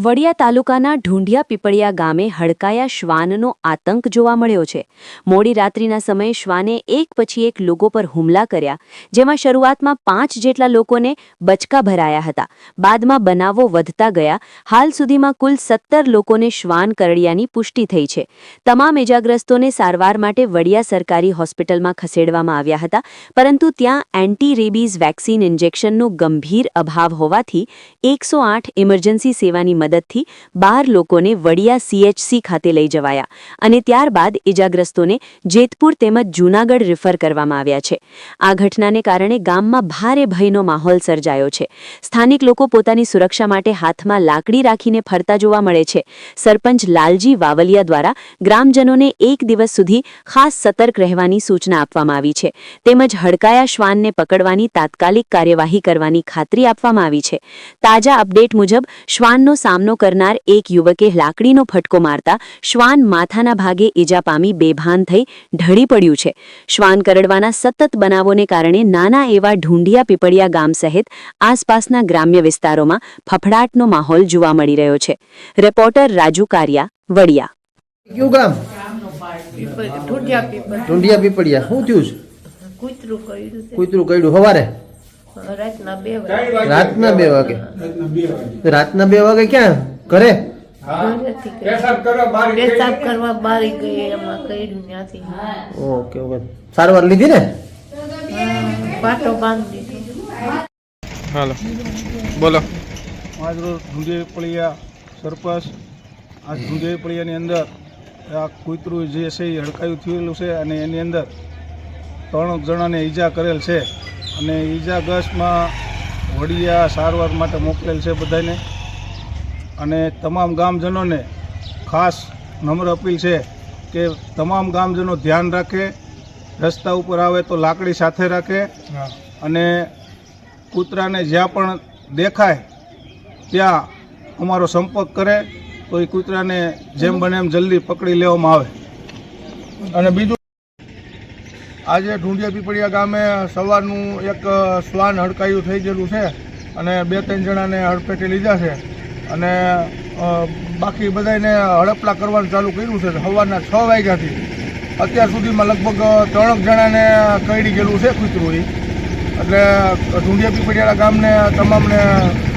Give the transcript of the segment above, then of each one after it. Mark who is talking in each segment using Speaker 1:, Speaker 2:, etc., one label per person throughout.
Speaker 1: વડિયા તાલુકાના ઢૂંઢિયા પીપળિયા ગામે હડકાયા શ્વાનનો આતંક જોવા મળ્યો છે। મોડી રાત્રિના સમયે શ્વાને એક પછી એક લોકો પર હુમલા કર્યા, જેમાં શરૂઆતમાં 5 જેટલા લોકોને બચકા ભરાયા હતા। બાદમાં બનાવો વધતા ગયા। હાલ સુધીમાં કુલ 17 લોકોને શ્વાન કરડ્યાની પુષ્ટિ થઈ છે। તમામ ઇજાગ્રસ્તોને સારવાર માટે વડિયા સરકારી હોસ્પિટલમાં ખસેડવામાં આવ્યા હતા, પરંતુ ત્યાં એન્ટી રેબીઝ વેક્સિન ઇન્જેક્શનનો ગંભીર અભાવ હોવાથી 108 ઇમરજન્સી સેવાની મદદથી 12 લોકોને વડિયા CHC ખાતે લઈ જવાયા અને ત્યારબાદ ઇજાગ્રસ્તોને જેતપુર તેમજ જૂનાગઢ રિફર કરવામાં આવ્યા છે। આ ઘટનાને કારણે ગામમાં ભારે ભયનો માહોલ સર્જાયો છે। સ્થાનિક લોકો પોતાની સુરક્ષા માટે હાથમાં લાકડી રાખીને ફરતા જોવા મળે છે। સરપંચ લાલજી વાવલિયા દ્વારા ગ્રામજનોને એક દિવસ સુધી ખાસ સતર્ક રહેવાની સૂચના આપવામાં આવી છે, તેમજ હડકાયા શ્વાનને પકડવાની તાત્કાલિક કાર્યવાહી કરવાની ખાતરી આપવામાં આવી છે। તાજા અપડેટ મુજબ શ્વાનનો સામનો કરનાર એક યુવકે લાકડીનો ફટકો મારતા શ્વાન માથાના ભાગે ઈજા પામી બેભાન થઈ ઢળી પડ્યું છે। શ્વાન કરડવાના સતત બનાવોને કારણે નાના એવા ઢૂંઢિયા પીપળિયા ગામ સહિત આસપાસના ગ્રામ્ય વિસ્તારોમાં ફફડાટનો માહોલ જોવા મળી રહ્યો છે। રિપોર્ટર રાજુ કારિયા, વડિયા।
Speaker 2: કયું ગામ? ઢૂંઢિયા પીપળિયા। શું થયું છે? કૂતરું કર્યું સવારે રાતના 2 વાગે। રાતના 2 વાગે ક્યાં? ઘરે
Speaker 3: પેશાબ કરવા બારી ગઈ, એમાં કર્યું ત્યાંથી।
Speaker 2: ઓકે ઓકે, સારવાર લીધી ને?
Speaker 3: પાટો બાંધી દીધો।
Speaker 4: હાલો બોલો।
Speaker 5: આજ રોજ ઢૂંઢિયા પીપળિયા સરપંચ આ ઢૂંઢિયા પીપળિયાની અંદર આ કૂતરું જે છે એ હડકાયું થયેલું છે અને એની અંદર 3 જણાને ઈજા કરેલ છે અને ઈજાગ્રસ્તમાં વડિયા સારવાર માટે મોકલેલ છે બધાને। અને તમામ ગામજનોને ખાસ નમ્ર અપીલ છે કે તમામ ગામજનો ધ્યાન રાખે, રસ્તા ઉપર આવે તો લાકડી સાથે રાખે અને કૂતરાને જ્યાં પણ દેખાય ત્યાં અમારો સંપર્ક કરે તો એ કૂતરાને જેમ બને એમ જલ્દી પકડી લેવામાં આવે। અને બીજું, આજે ઢૂંઢિયા પીપળિયા ગામે સવારનું એક શ્વાન હડકાયું થઈ ગયેલું છે અને 2-3 જણાને હડફેટે લીધા છે અને બાકી બધાને હડપલા કરવાનું ચાલુ કર્યું છે। સવારના 6 વાગ્યાથી અત્યાર સુધીમાં લગભગ 3 જણાને કરડી ગયેલું છે કૂતરું। એટલે ઢૂંઢિયા પીપળિયા ગામને તમામને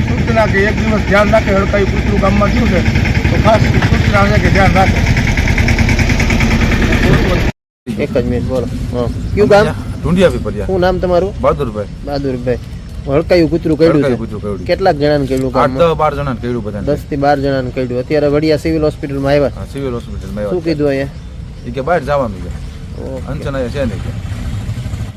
Speaker 5: સૂચના કે એક દિવસ ધ્યાન રાખે, હડકાયું કૂતરું ગામમાં થયું છે તો ખાસ સૂચના છે કે ધ્યાન રાખે।
Speaker 2: એક જ મિનિટ બોલો। કયું ગામ?
Speaker 4: ઢૂંઢિયા પીપળિયા।
Speaker 2: શું નામ તમારું?
Speaker 4: બહાદુરભાઈ।
Speaker 2: બહાદુરભાઈ, હડકાયું કૂતરું કર્યું? કેટલાક જણાને કર્યું?
Speaker 4: 8-12 જણાને કર્યું બધાને।
Speaker 2: 10 થી 12 જણાને કર્યું। અત્યારે વડિયા સિવિલ હોસ્પિટલમાં આવ્યા?
Speaker 4: સિવિલ હોસ્પિટલમાં
Speaker 2: શું કીધું અહીંયા?
Speaker 4: એ કે બહાર જવાનું છે, અંચના છે નહીં।